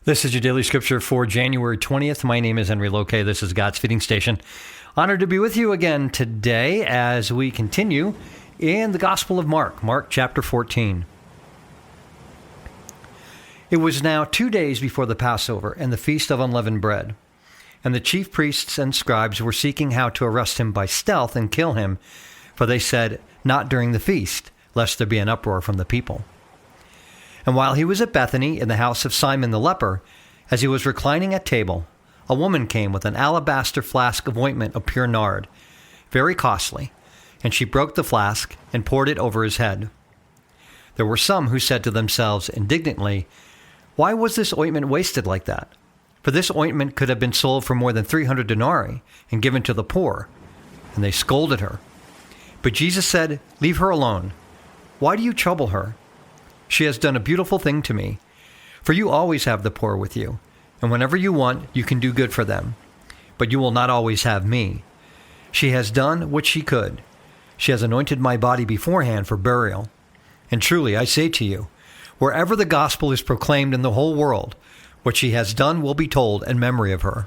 This is your daily scripture for January 20th. My name is Henry Loke. This is God's Feeding Station. Honored to be with you again today as we continue in the Gospel of Mark, Mark chapter 14. It was now 2 days before the Passover and the Feast of Unleavened Bread, and the chief priests and scribes were seeking how to arrest him by stealth and kill him, for they said, "Not during the feast, lest there be an uproar from the people." And while he was at Bethany in the house of Simon the leper, as he was reclining at table, a woman came with an alabaster flask of ointment of pure nard, very costly, and she broke the flask and poured it over his head. There were some who said to themselves indignantly, "Why was this ointment wasted like that? For this ointment could have been sold for more than 300 denarii and given to the poor." And they scolded her. But Jesus said, "Leave her alone. Why do you trouble her? She has done a beautiful thing to me. For you always have the poor with you, and whenever you want, you can do good for them. But you will not always have me. She has done what she could. She has anointed my body beforehand for burial. And truly, I say to you, wherever the gospel is proclaimed in the whole world, what she has done will be told in memory of her."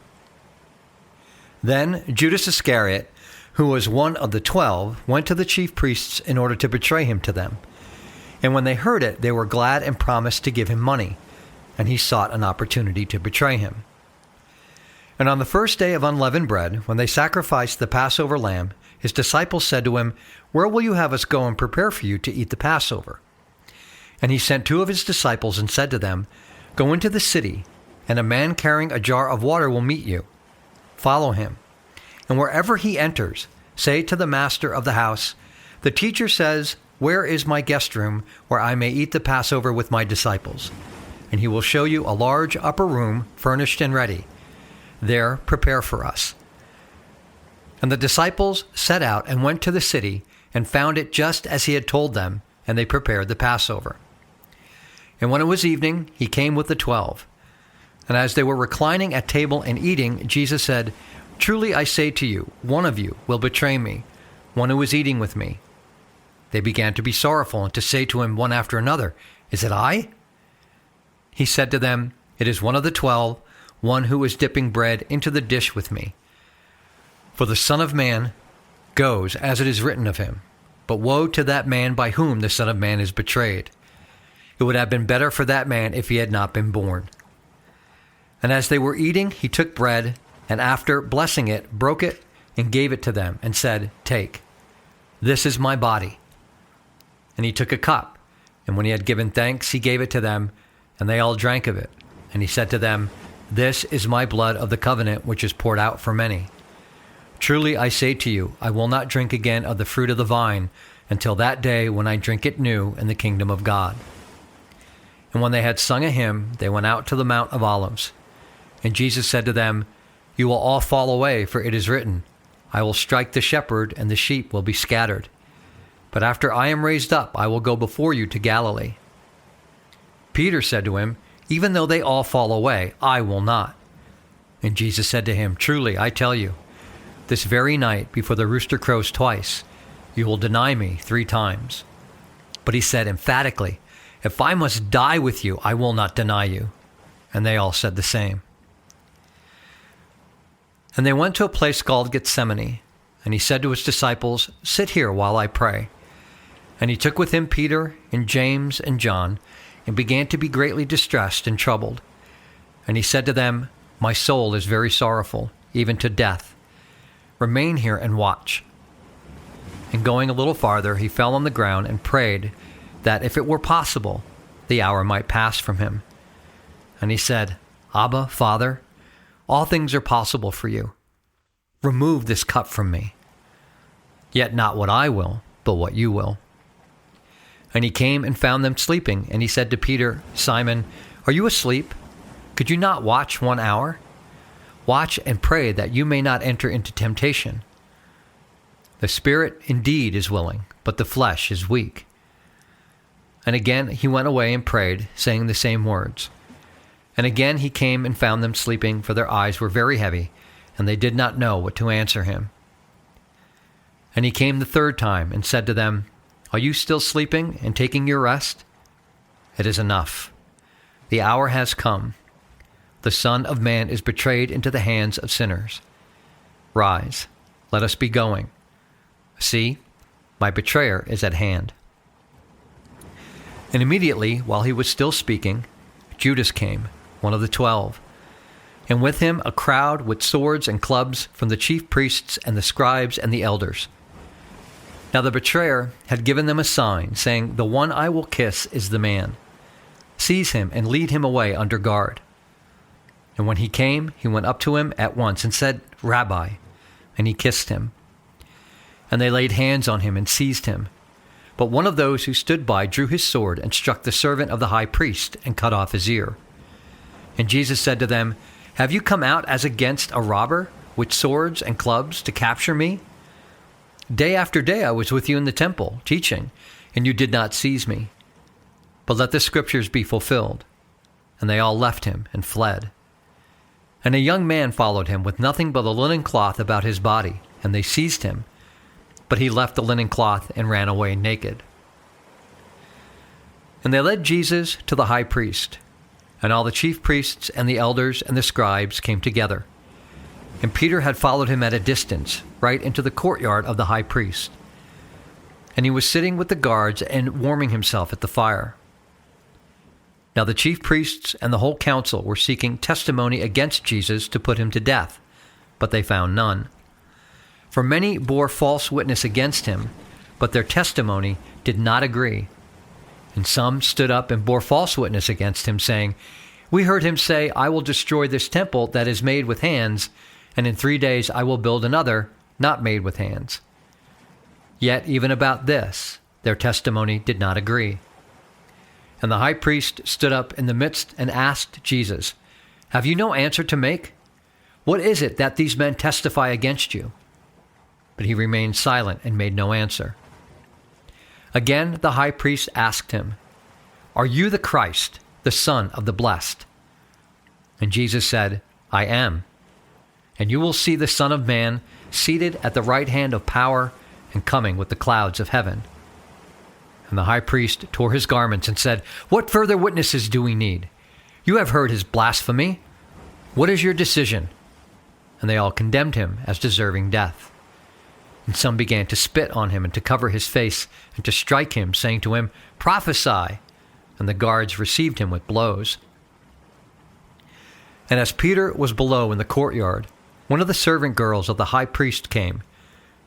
Then Judas Iscariot, who was one of the 12, went to the chief priests in order to betray him to them. And when they heard it, they were glad and promised to give him money, and he sought an opportunity to betray him. And on the first day of unleavened bread, when they sacrificed the Passover lamb, his disciples said to him, "Where will you have us go and prepare for you to eat the Passover?" And he sent 2 of his disciples and said to them, "Go into the city, and a man carrying a jar of water will meet you. Follow him. And wherever he enters, say to the master of the house, 'The teacher says, where is my guest room where I may eat the Passover with my disciples?' And he will show you a large upper room furnished and ready. There prepare for us." And the disciples set out and went to the city and found it just as he had told them, and they prepared the Passover. And when it was evening, he came with the 12. And as they were reclining at table and eating, Jesus said, "Truly I say to you, one of you will betray me, one who is eating with me." They began to be sorrowful and to say to him one after another, "Is it I?" He said to them, "It is one of the 12, one who is dipping bread into the dish with me. For the Son of Man goes as it is written of him, but woe to that man by whom the Son of Man is betrayed. It would have been better for that man if he had not been born." And as they were eating, he took bread, and after blessing it, broke it and gave it to them, and said, "Take, this is my body." And he took a cup, and when he had given thanks, he gave it to them, and they all drank of it. And he said to them, "This is my blood of the covenant, which is poured out for many. Truly I say to you, I will not drink again of the fruit of the vine until that day when I drink it new in the kingdom of God." And when they had sung a hymn, they went out to the Mount of Olives. And Jesus said to them, "You will all fall away, for it is written, I will strike the shepherd, and the sheep will be scattered. But after I am raised up, I will go before you to Galilee." Peter said to him, "Even though they all fall away, I will not." And Jesus said to him, "Truly, I tell you, this very night, before the rooster crows twice, you will deny me 3 times. But he said emphatically, "If I must die with you, I will not deny you." And they all said the same. And they went to a place called Gethsemane, and he said to his disciples, "Sit here while I pray." And he took with him Peter and James and John, and began to be greatly distressed and troubled. And he said to them, "My soul is very sorrowful, even to death. Remain here and watch." And going a little farther, he fell on the ground and prayed that, if it were possible, the hour might pass from him. And he said, "Abba, Father, all things are possible for you. Remove this cup from me. Yet not what I will, but what you will." And he came and found them sleeping, and he said to Peter, "Simon, are you asleep? Could you not watch 1 hour? Watch and pray that you may not enter into temptation. The spirit indeed is willing, but the flesh is weak." And again he went away and prayed, saying the same words. And again he came and found them sleeping, for their eyes were very heavy, and they did not know what to answer him. And he came the 3rd time and said to them, "Are you still sleeping and taking your rest? It is enough. The hour has come. the Son of Man is betrayed into the hands of sinners. Rise, let us be going. See, my betrayer is at hand." And immediately, while he was still speaking, Judas came, one of the 12, and with him a crowd with swords and clubs from the chief priests and the scribes and the elders. Now the betrayer had given them a sign, saying, "The one I will kiss is the man. Seize him and lead him away under guard." And when he came, he went up to him at once and said, "Rabbi," and he kissed him. And they laid hands on him and seized him. But one of those who stood by drew his sword and struck the servant of the high priest and cut off his ear. And Jesus said to them, "Have you come out as against a robber with swords and clubs to capture me? Day after day I was with you in the temple, teaching, and you did not seize me. But let the scriptures be fulfilled." And they all left him and fled. And a young man followed him with nothing but a linen cloth about his body, and they seized him. But he left the linen cloth and ran away naked. And they led Jesus to the high priest, and all the chief priests and the elders and the scribes came together. And Peter had followed him at a distance, right into the courtyard of the high priest. And he was sitting with the guards and warming himself at the fire. Now the chief priests and the whole council were seeking testimony against Jesus to put him to death, but they found none. For many bore false witness against him, but their testimony did not agree. And some stood up and bore false witness against him, saying, "We heard him say, 'I will destroy this temple that is made with hands, and in 3 days I will build another, not made with hands.' Yet even about this, their testimony did not agree. And the high priest stood up in the midst and asked Jesus, 'Have you no answer to make? What is it that these men testify against you?' But he remained silent and made no answer. Again the high priest asked him, 'Are you the Christ, the Son of the Blessed?' And Jesus said, 'I am. And you will see the Son of Man seated at the right hand of power and coming with the clouds of heaven.' And the high priest tore his garments and said, 'What further witnesses do we need? You have heard his blasphemy. What is your decision?' And they all condemned him as deserving death. And some began to spit on him and to cover his face and to strike him, saying to him, 'Prophesy!' And the guards received him with blows. And as Peter was below in the courtyard, one of the servant girls of the high priest came,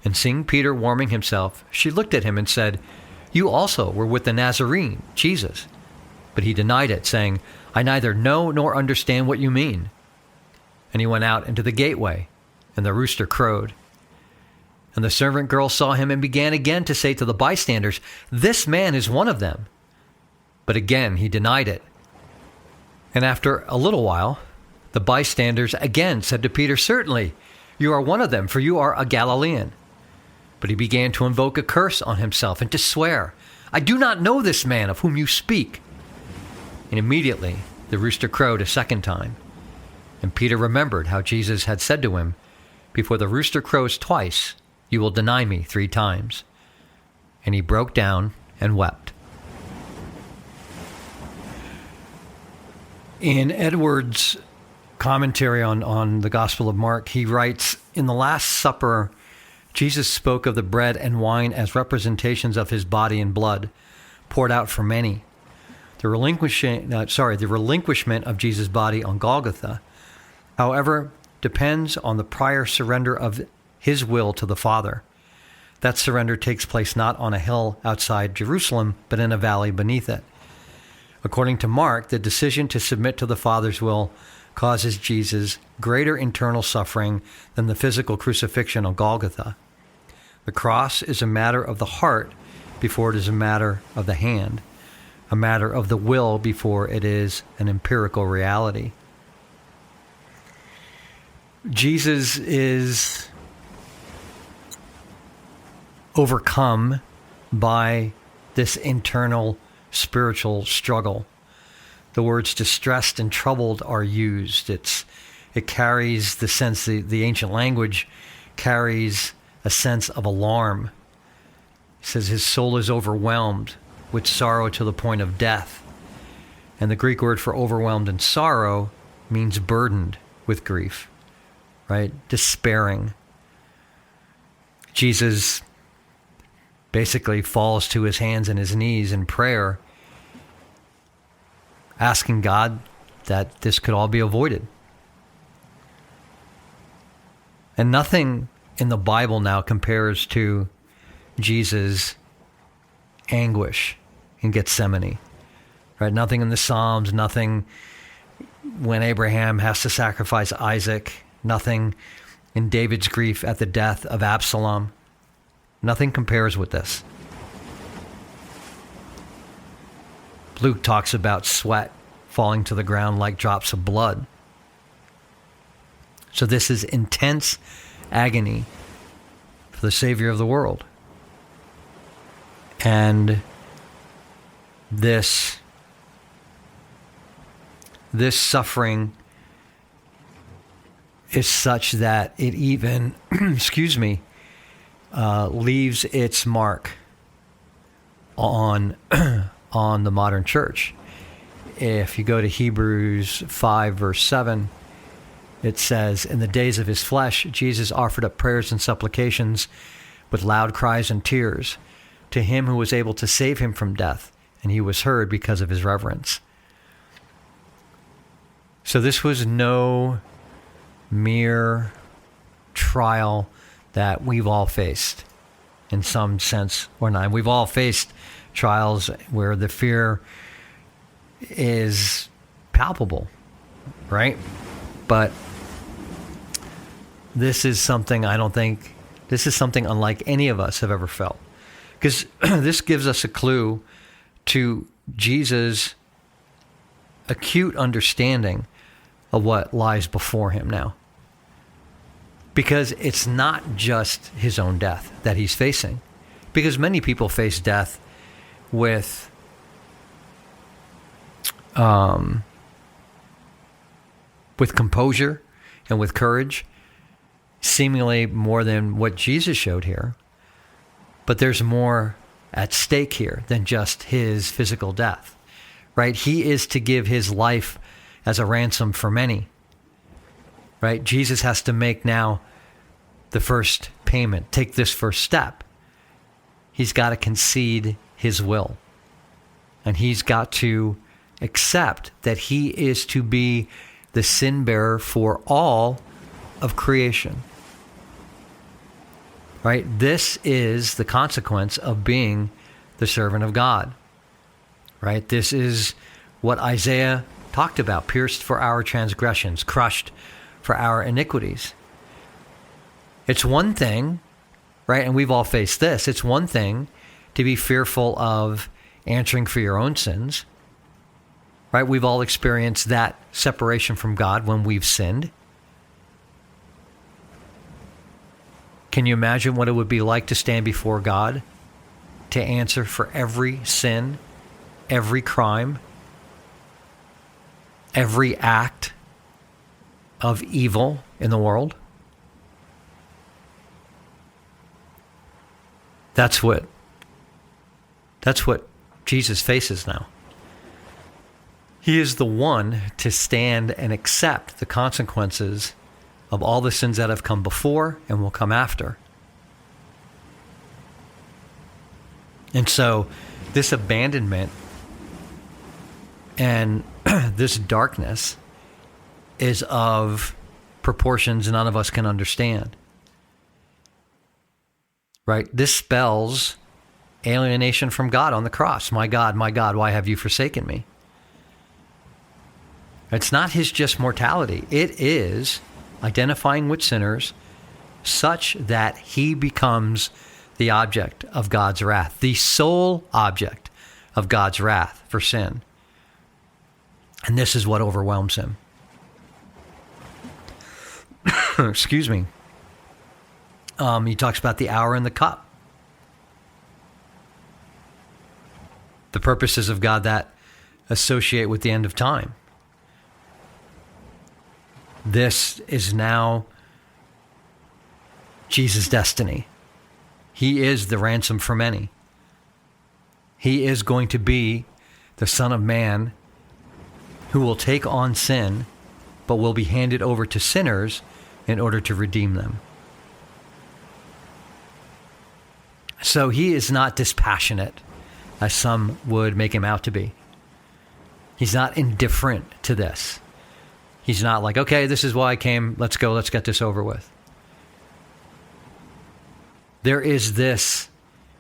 and seeing Peter warming himself, she looked at him and said, 'You also were with the Nazarene, Jesus.' But he denied it, saying, 'I neither know nor understand what you mean.' And he went out into the gateway, and the rooster crowed. And the servant girl saw him and began again to say to the bystanders, 'This man is one of them.' But again he denied it. And after a little while, the bystanders again said to Peter, 'Certainly, you are one of them, for you are a Galilean.' But he began to invoke a curse on himself and to swear, 'I do not know this man of whom you speak.' And immediately the rooster crowed a second time. And Peter remembered how Jesus had said to him, 'Before the rooster crows twice, you will deny me 3 times. And he broke down and wept." In Edwards' commentary on the Gospel of Mark, he writes, "In the Last Supper, Jesus spoke of the bread and wine as representations of his body and blood, poured out for many. The relinquishment of Jesus' body on Golgotha, however, depends on the prior surrender of his will to the Father. That surrender takes place not on a hill outside Jerusalem, but in a valley beneath it. According to Mark, the decision to submit to the Father's will causes Jesus greater internal suffering than the physical crucifixion on Golgotha. The cross is a matter of the heart before it is a matter of the hand, a matter of the will before it is an empirical reality." Jesus is overcome by this internal spiritual struggle. The words distressed and troubled are used. It carries the sense, the ancient language carries a sense of alarm. It says his soul is overwhelmed with sorrow to the point of death. And the Greek word for overwhelmed in sorrow means burdened with grief, right? Despairing. Jesus basically falls to his hands and his knees in prayer, asking God that this could all be avoided. And nothing in the Bible now compares to Jesus' anguish in Gethsemane, right? Nothing in the Psalms, nothing when Abraham has to sacrifice Isaac, nothing in David's grief at the death of Absalom. Nothing compares with this. Luke talks about sweat falling to the ground like drops of blood. So this is intense agony for the Savior of the world. And this suffering is such that it even, leaves its mark on the modern church. If you go to Hebrews 5, verse 7, it says, "In the days of his flesh, Jesus offered up prayers and supplications with loud cries and tears to him who was able to save him from death, and he was heard because of his reverence." So this was no mere trial that we've all faced in some sense or not. We've all faced trials where the fear is palpable, right? But this is something unlike any of us have ever felt. Because this gives us a clue to Jesus' acute understanding of what lies before him now. Because it's not just his own death that he's facing. Because many people face death with composure and with courage, seemingly more than what Jesus showed here. But there's more at stake here than just his physical death, right? He is to give his life as a ransom for many, right? Jesus has to make now the first payment, take this first step. He's got to concede his will. And he's got to accept that he is to be the sin bearer for all of creation. Right? This is the consequence of being the servant of God. Right? This is what Isaiah talked about, pierced for our transgressions, crushed for our iniquities. It's one thing, right? And we've all faced this. It's one thing to be fearful of answering for your own sins. Right? We've all experienced that separation from God when we've sinned. Can you imagine what it would be like to stand before God to answer for every sin, every crime, every act of evil in the world? That's what Jesus faces now. He is the one to stand and accept the consequences of all the sins that have come before and will come after. And so this abandonment and this darkness is of proportions none of us can understand. Right? This spells alienation from God on the cross. My God, why have you forsaken me? It's not his just mortality. It is identifying with sinners such that he becomes the object of God's wrath, the sole object of God's wrath for sin. And this is what overwhelms him. Excuse me. He talks about the hour and the cup. The purposes of God that associate with the end of time. This is now Jesus' destiny. He is the ransom for many. He is going to be the Son of Man who will take on sin but will be handed over to sinners in order to redeem them. So he is not dispassionate, as some would make him out to be. He's not indifferent to this. He's not like, okay, this is why I came. Let's go. Let's get this over with. There is this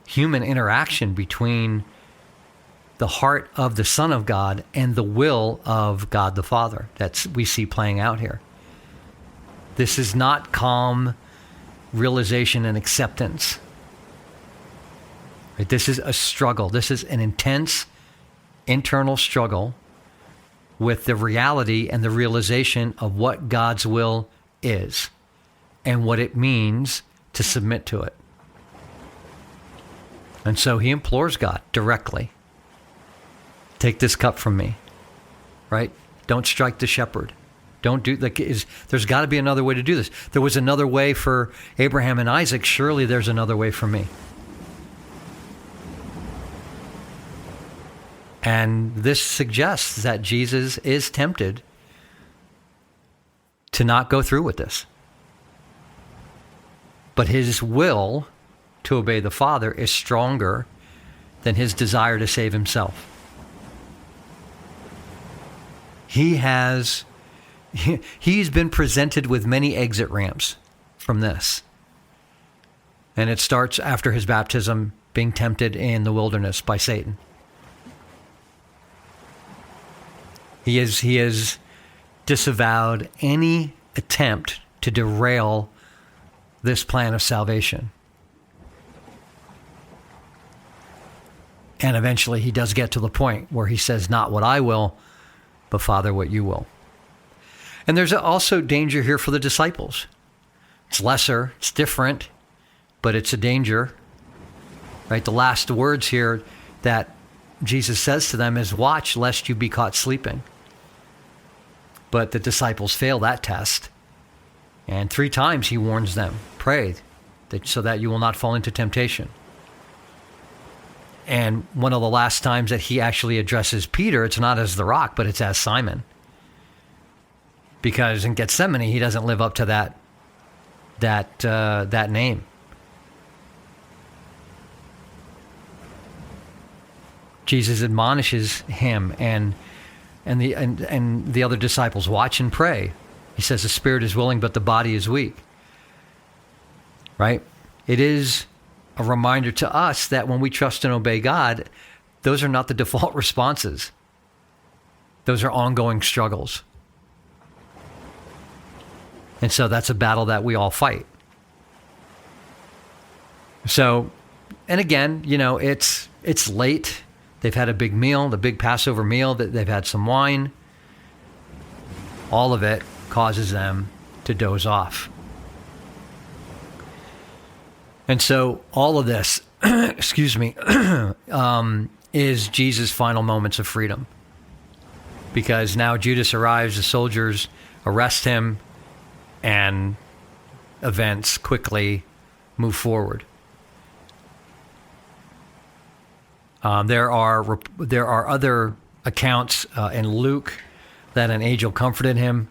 human interaction between the heart of the Son of God and the will of God the Father that we see playing out here. This is not calm realization and acceptance. Right? This is a struggle. This is an intense internal struggle with the reality and the realization of what God's will is and what it means to submit to it. And so he implores God directly, take this cup from me, right? Don't strike the shepherd. Don't do there's got to be another way to do this. There was another way for Abraham and Isaac. Surely there's another way for me. And this suggests that Jesus is tempted to not go through with this. But his will to obey the Father is stronger than his desire to save himself. He's been presented with many exit ramps from this. And it starts after his baptism, being tempted in the wilderness by Satan. He has disavowed any attempt to derail this plan of salvation. And eventually he does get to the point where he says, not what I will, but Father, what you will. And there's also danger here for the disciples. It's lesser, it's different, but it's a danger. Right? The last words here that Jesus says to them is, watch lest you be caught sleeping. But the disciples fail that test. And 3 times he warns them, pray so that you will not fall into temptation. And one of the last times that he actually addresses Peter, it's not as the rock, but it's as Simon. Because in Gethsemane, he doesn't live up to that name. Jesus admonishes him and the other disciples, watch and pray. He says the spirit is willing, but the body is weak. Right? It is a reminder to us that when we trust and obey God, those are not the default responses. Those are ongoing struggles. And so that's a battle that we all fight. So, and again, it's late. They've had a big meal, the big Passover meal, that they've had some wine. All of it causes them to doze off. And so all of this, is Jesus' final moments of freedom. Because now Judas arrives, the soldiers arrest him, and events quickly move forward. There are other accounts in Luke that an angel comforted him,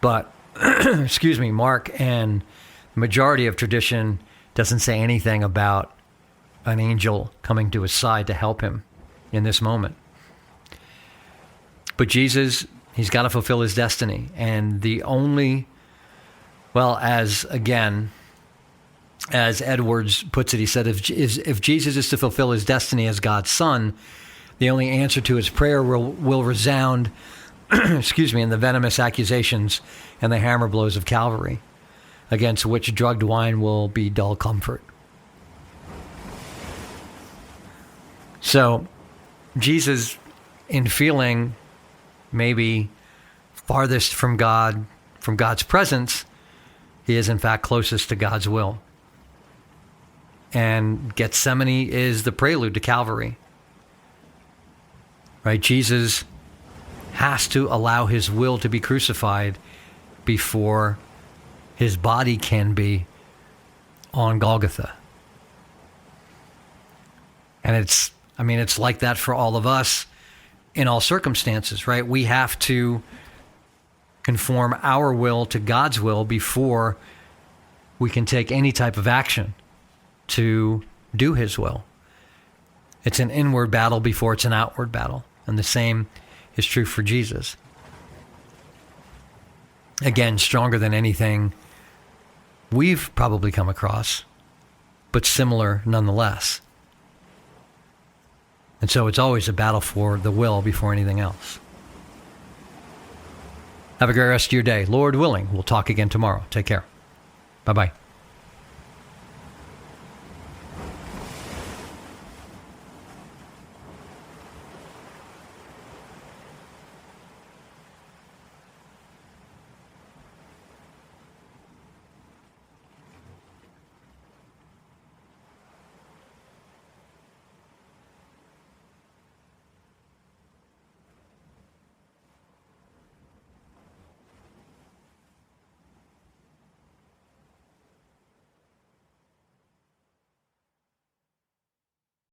but Mark and the majority of tradition doesn't say anything about an angel coming to his side to help him in this moment. But Jesus, he's got to fulfill his destiny, and the only, as Edwards puts it, he said, if Jesus is to fulfill his destiny as God's son, the only answer to his prayer will resound, in the venomous accusations and the hammer blows of Calvary, against which drugged wine will be dull comfort. So, Jesus, in feeling maybe farthest from God, from God's presence, he is in fact closest to God's will. And Gethsemane is the prelude to Calvary. Right? Jesus has to allow his will to be crucified before his body can be on Golgotha. And it's like that for all of us in all circumstances, right? We have to conform our will to God's will before we can take any type of action to do his will. It's an inward battle before it's an outward battle. And the same is true for Jesus. Again, stronger than anything we've probably come across, but similar nonetheless. And so it's always a battle for the will before anything else. Have a great rest of your day. Lord willing, we'll talk again tomorrow. Take care. Bye-bye.